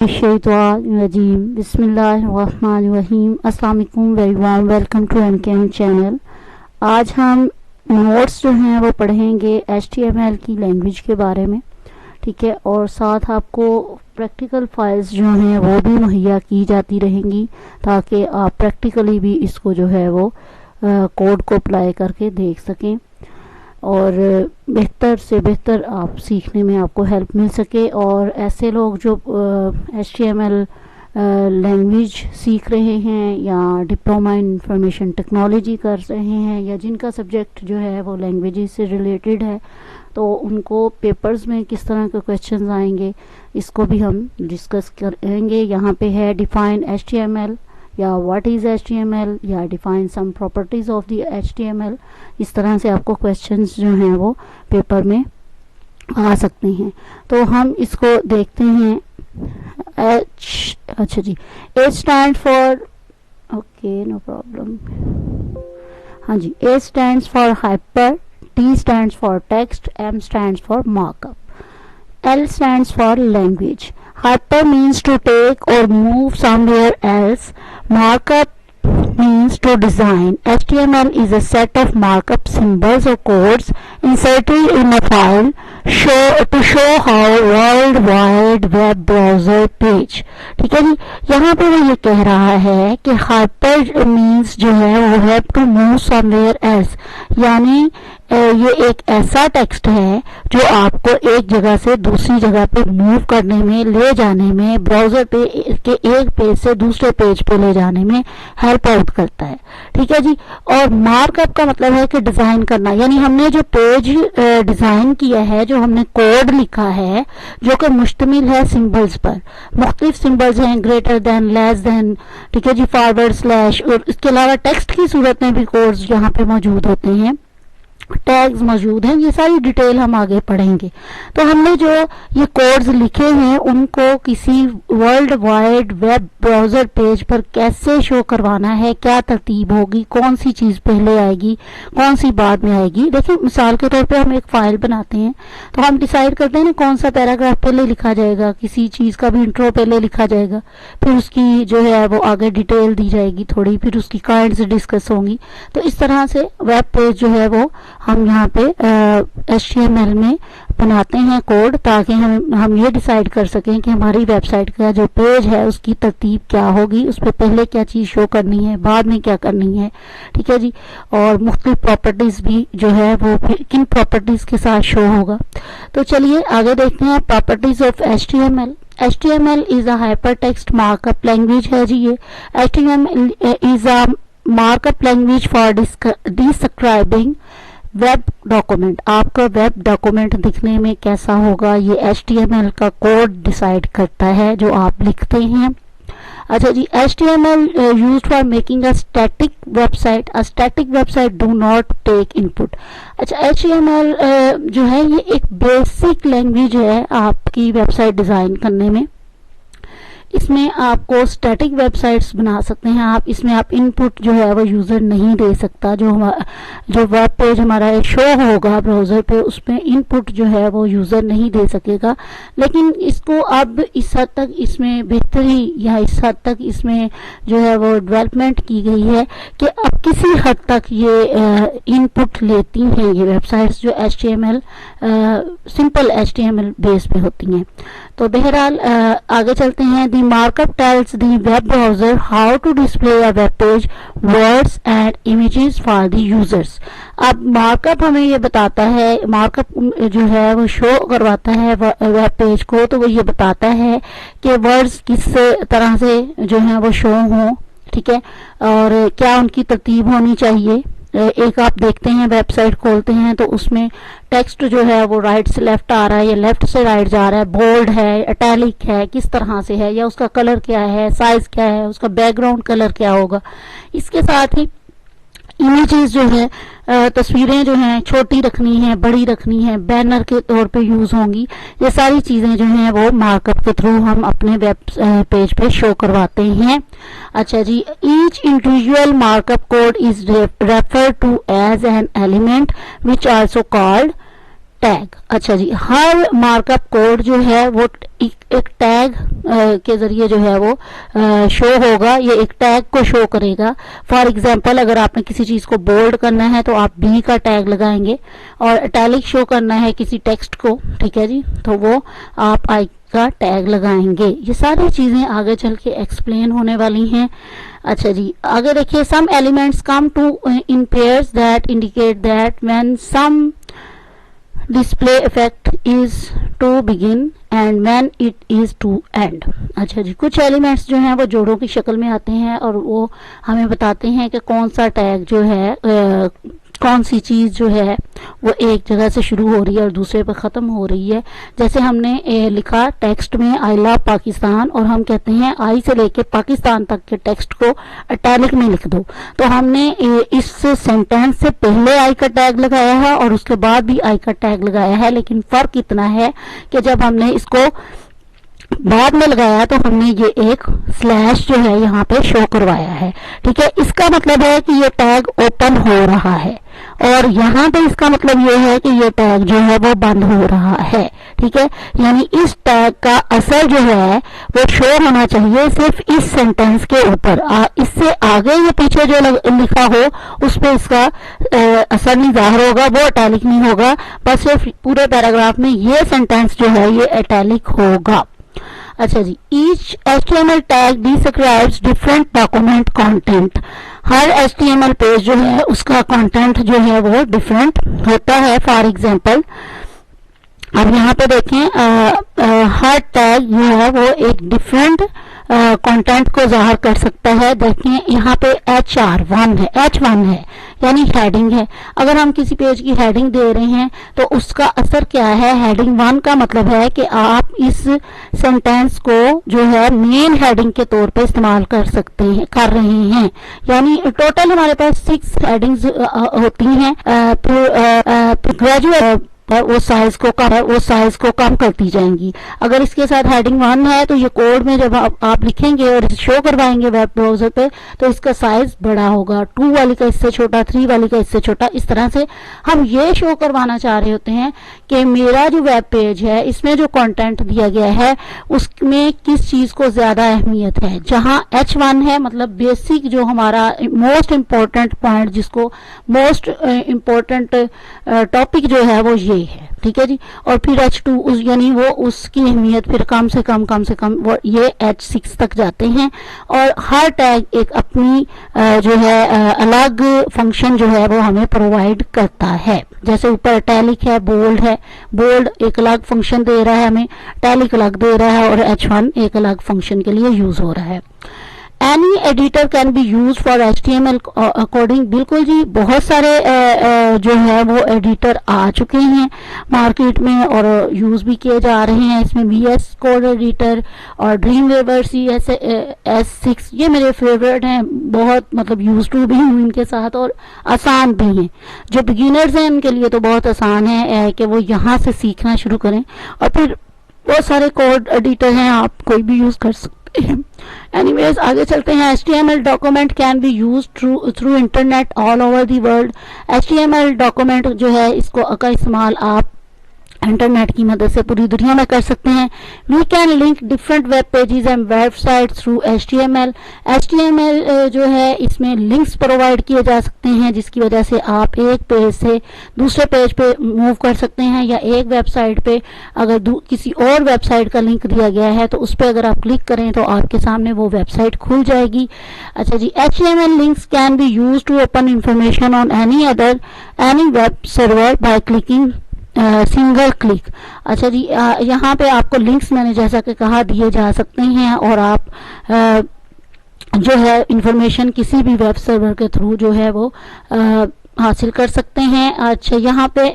शैतानिर्रजीम बिस्मिल्लाहिर्रहमानिर्रहीम अस्सलाम वालेकुम very warm welcome to MKM channel. आज हम नोट्स जो हैं वो पढ़ेंगे HTML की लैंग्वेज के बारे में, ठीक है, और साथ आपको प्रैक्टिकल फाइल्स जो हैं वो भी मुहैया की जाती रहेंगी ताकि आप प्रैक्टिकली भी इसको जो है वो कोड को अप्लाई करके देख सकें और बेहतर से बेहतर आप सीखने में आपको हेल्प मिल सके। और ऐसे लोग जो HTML लैंग्वेज सीख रहे हैं या डिप्लोमा इन इंफॉर्मेशन टेक्नोलॉजी कर रहे हैं या जिनका सब्जेक्ट जो है वो लैंग्वेजेस से रिलेटेड है, तो उनको पेपर्स में किस तरह के क्वेश्चंस आएंगे इसको भी हम डिस्कस करेंगे। यहाँ पे है डिफाइन HTML या व्हाट इज़ HTML या define some properties of the HTML। इस तरह से आपको क्वेश्चंस जो हैं वो पेपर में आ सकते हैं। तो हम इसको देखते हैं। अच्छा जी, H stand for, okay no problem, हाँ जी, H stands for hyper, T stands for text, M stands for markup, L stands for language. Hyper means to take or move somewhere else. Markup means to design. HTML is a set of markup symbols or codes inserted in a file to show how World Wide Web browser page. ठीक है जी, यहाँ पे वो ये कह रहा है कि hyper means जो है वो है to move somewhere else, यानी ये एक ऐसा टेक्स्ट है जो आपको एक जगह से दूसरी जगह पे मूव करने में, ले जाने में, ब्राउजर पे के एक पेज से दूसरे पेज पे ले जाने में हेल्प आउट करता है। ठीक है जी। और मार्कअप का मतलब है कि डिजाइन करना, यानी हमने जो पेज डिजाइन किया है, जो हमने कोड लिखा है जो कि मुश्तमिल है सिंबल्स पर, मुख्तलिफ सिंबल्स हैं, ग्रेटर देन, लेस देन, ठीक है जी, फॉरवर्ड स्लैश, और इसके अलावा टेक्स्ट की सूरत में भी कोड्स यहाँ पे मौजूद होते हैं, टैग्स मौजूद हैं। ये सारी डिटेल हम आगे पढ़ेंगे। तो हमने जो ये कोड्स लिखे हैं उनको किसी world wide web browser page पर कैसे शो करवाना है, क्या तरतीब होगी, कौन सी चीज पहले आएगी, कौन सी बाद में आएगी। देखिए, मिसाल के तौर पे हम एक फाइल बनाते हैं तो हम डिसाइड करते हैं ना कौन सा पैराग्राफ पहले लिखा जाएगा, किसी चीज का भी इंट्रो पहले लिखा जाएगा, फिर उसकी जो है वो आगे डिटेल दी जाएगी थोड़ी, फिर उसकी काइंड्स डिस्कस होंगी। तो इस तरह से वेब पेज जो है वो हम यहाँ पे HTML में बनाते हैं कोड, ताकि हम ये डिसाइड कर सकें कि हमारी वेबसाइट का जो पेज है उसकी तरतीब क्या होगी, उस पर पहले क्या चीज शो करनी है, बाद में क्या करनी है। ठीक है जी। और मुख्तलिफ प्रॉपर्टीज भी जो है वो किन प्रॉपर्टीज के साथ शो होगा। तो चलिए आगे देखते हैं properties of HTML। HTML is a hyper text markup language है जी। ये HTML is a markup language for describing web document. आपका वेब डॉक्यूमेंट दिखने में कैसा होगा ये HTML का कोड डिसाइड करता है जो आप लिखते हैं। अच्छा जी, HTML used for making a static website. A static website do not take input. अच्छा, HTML जो है ये एक बेसिक लैंग्वेज है आपकी वेबसाइट डिजाइन करने में। इसमें आपको स्टैटिक वेबसाइट्स बना सकते हैं आप, इसमें आप इनपुट जो है वो यूजर नहीं दे सकता। जो वेब पेज हमारा शो होगा ब्राउजर पे, उसमें इनपुट जो है वो यूजर नहीं दे सकेगा। लेकिन इसको अब इस हद तक इसमें बेहतरी या इस हद तक इसमें जो है वो डेवलपमेंट की गई है कि अब किसी हद तक ये इनपुट लेती हैं ये वेबसाइट्स जो HTML सिंपल HTML बेस पे होती हैं। तो बहरहाल आगे चलते हैं। The markup tells the web browser how to display a web page, words and images for the users. अब मार्कअप हमें ये बताता है, मार्कअप जो है वो शो करवाता है वेब पेज को, तो वो ये बताता है कि वर्ड्स किस तरह से जो है वो शो हों, ठीक है, और क्या उनकी तरतीब होनी चाहिए। एक आप देखते हैं वेबसाइट खोलते हैं तो उसमें टेक्स्ट जो है वो राइट से लेफ्ट आ रहा है या लेफ्ट से राइट जा रहा है, बोल्ड है, इटैलिक है, किस तरह से है, या उसका कलर क्या है, साइज क्या है, उसका बैकग्राउंड कलर क्या होगा। इसके साथ ही इमेजेस जो है, तस्वीरें जो हैं छोटी रखनी है, बड़ी रखनी है, बैनर के तौर पे यूज होंगी, ये सारी चीजें जो हैं वो मार्कअप के थ्रू हम अपने वेब पेज पे शो करवाते हैं। अच्छा जी, each individual markup code is refer to as an element which also called tag. अच्छा जी, हर मार्कअप कोड जो है वो एक टैग के जरिए जो है वो शो होगा, ये एक टैग को शो करेगा। फॉर एग्जांपल अगर आपने किसी चीज को बोल्ड करना है तो आप बी का टैग लगाएंगे, और इटैलिक शो करना है किसी टेक्स्ट को, ठीक है जी, तो वो आप आई का टैग लगाएंगे। ये सारी चीजें आगे चल के एक्सप्लेन होने वाली हैं। अच्छा जी, आगे देखिए, some elements come to in pairs that indicate that when some display effect is to begin and when it is to end. अच्छा जी, कुछ एलिमेंट्स जो हैं वो जोड़ों की शक्ल में आते हैं और वो हमें बताते हैं कि कौन सा टैग जो है कौन सी चीज जो है वो एक जगह से शुरू हो रही है और दूसरे पर ख़त्म हो रही है। जैसे हमने लिखा टेक्स्ट में आई लव पाकिस्तान, और हम कहते हैं आई से लेके पाकिस्तान तक के टेक्स्ट को इटैलिक में लिख दो, तो हमने इस सेंटेंस से पहले आई का टैग लगाया है और उसके बाद भी आई का टैग लगाया है, लेकिन फ़र्क इतना है कि जब हमने इसको बाद में लगाया तो हमने ये एक स्लैश जो है यहाँ पे शो करवाया है, ठीक है। इसका मतलब है कि ये टैग ओपन हो रहा है, और यहाँ पे इसका मतलब ये है कि ये टैग जो है वो बंद हो रहा है, ठीक है। यानी इस टैग का असर जो है वो शो होना चाहिए सिर्फ इस सेंटेंस के ऊपर, इससे आगे या पीछे जो लिखा हो उस पर इसका असर नहीं जाहिर होगा, वो इटैलिक नहीं होगा, बस सिर्फ पूरे पैराग्राफ में ये सेंटेंस जो है ये इटैलिक होगा। अच्छा जी, each HTML tag describes different document content. हर HTML पेज जो है उसका कंटेंट जो है वो डिफरेंट होता है। फॉर एग्जांपल अब यहाँ पे देखें, हर टैग जो है वो एक डिफरेंट कंटेंट को जाहिर कर सकता है। देखें यहाँ पे H1 है यानी हेडिंग है। अगर हम किसी पेज की हेडिंग दे रहे हैं तो उसका असर क्या है, हेडिंग 1 का मतलब है कि आप इस सेंटेंस को जो है मेन हेडिंग के तौर पे इस्तेमाल कर रहे हैं। यानी टोटल हमारे पास 6 हेडिंग्स होती हैं। ग्रेजुएट वो साइज को कम करती जाएंगी। अगर इसके साथ हेडिंग 1 है तो ये कोड में जब आप लिखेंगे और शो करवाएंगे वेब ब्राउजर पे तो इसका साइज बड़ा होगा, 2 वाली का इससे छोटा, 3 वाली का इससे छोटा। इस तरह से हम ये शो करवाना चाह रहे होते हैं कि मेरा जो वेब पेज है इसमें जो कंटेंट दिया गया है उसमें किस चीज को ज्यादा अहमियत है। जहां H1 है मतलब बेसिक जो हमारा मोस्ट इम्पोर्टेंट पॉइंट, जिसको मोस्ट इम्पोर्टेंट टॉपिक जो है वो ये है, ठीक है जी। और फिर H2 यानी वो उसकी अहमियत फिर कम से कम वो ये H6 तक जाते हैं। और हर टैग एक अपनी जो है अलग फंक्शन जो है वो हमें प्रोवाइड करता है। जैसे ऊपर इटैलिक है, बोल्ड एक अलग फंक्शन दे रहा है हमें, इटैलिक अलग दे रहा है, और H1 एक अलग फंक्शन के लिए यूज हो रहा है। Any editor can be use for HTML coding. बिल्कुल जी, बहुत सारे जो है वो एडिटर आ चुके हैं मार्केट में और यूज भी किए जा रहे हैं। इसमें VS कोड एडिटर और ड्रीमवेवर CS6 ये मेरे फेवरेट हैं, बहुत मतलब यूज टू भी हूँ इनके साथ, और आसान भी हैं। जो बिगिनर्स हैं उनके लिए तो बहुत आसान है कि वो यहाँ से सीखना शुरू करें, और फिर बहुत सारे कोड एडिटर हैं, आप कोई भी यूज कर सकते हैं। एनीवेज आगे चलते हैं। HTML document can be use through internet all over the world. HTML document जो है इसको का इस्तेमाल आप इंटरनेट की मदद से पूरी दुनिया में कर सकते हैं। We can link different web pages and website through HTML। HTML जो है इसमें लिंक्स प्रोवाइड किए जा सकते हैं जिसकी वजह से आप एक पेज से दूसरे पेज पे मूव कर सकते हैं, या एक वेबसाइट पे अगर किसी और वेबसाइट का लिंक दिया गया है तो उस पर अगर आप क्लिक करें तो आपके सामने वो वेबसाइट खुल जाएगी। अच्छा जी, HTML links can be use to open information on any web server by clicking single click. अच्छा जी, यहाँ पे आपको लिंक्स मैंने जैसा कि कहा दिए जा सकते हैं और आप जो है इंफॉर्मेशन किसी भी वेब सर्वर के थ्रू जो है वो हासिल कर सकते हैं। अच्छा, यहाँ पे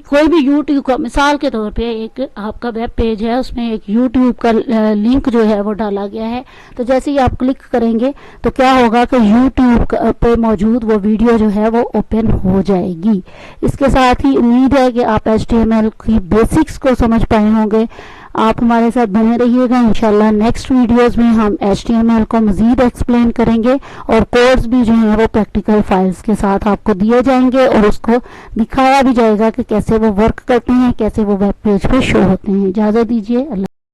कोई भी यूट्यूब का मिसाल के तौर पे एक आपका वेब पेज है, उसमें एक यूट्यूब का लिंक जो है वो डाला गया है, तो जैसे ही आप क्लिक करेंगे तो क्या होगा कि यूट्यूब पे मौजूद वो वीडियो जो है वो ओपन हो जाएगी। इसके साथ ही उम्मीद है कि आप HTML की बेसिक्स को समझ पाए होंगे। آپ ہمارے ساتھ بنے رہیے گا. انشاءاللہ نیکسٹ ویڈیوز میں ہم HTML کو مزید ایکسپلین کریں گے اور کوڈز بھی جو ہیں وہ پریکٹیکل فائلز کے ساتھ آپ کو دیے جائیں گے اور اس کو دکھایا بھی جائے گا کہ کیسے وہ ورک کرتے ہیں, کیسے وہ ویب پیج پہ شو ہوتے ہیں. اجازت دیجیے. اللہ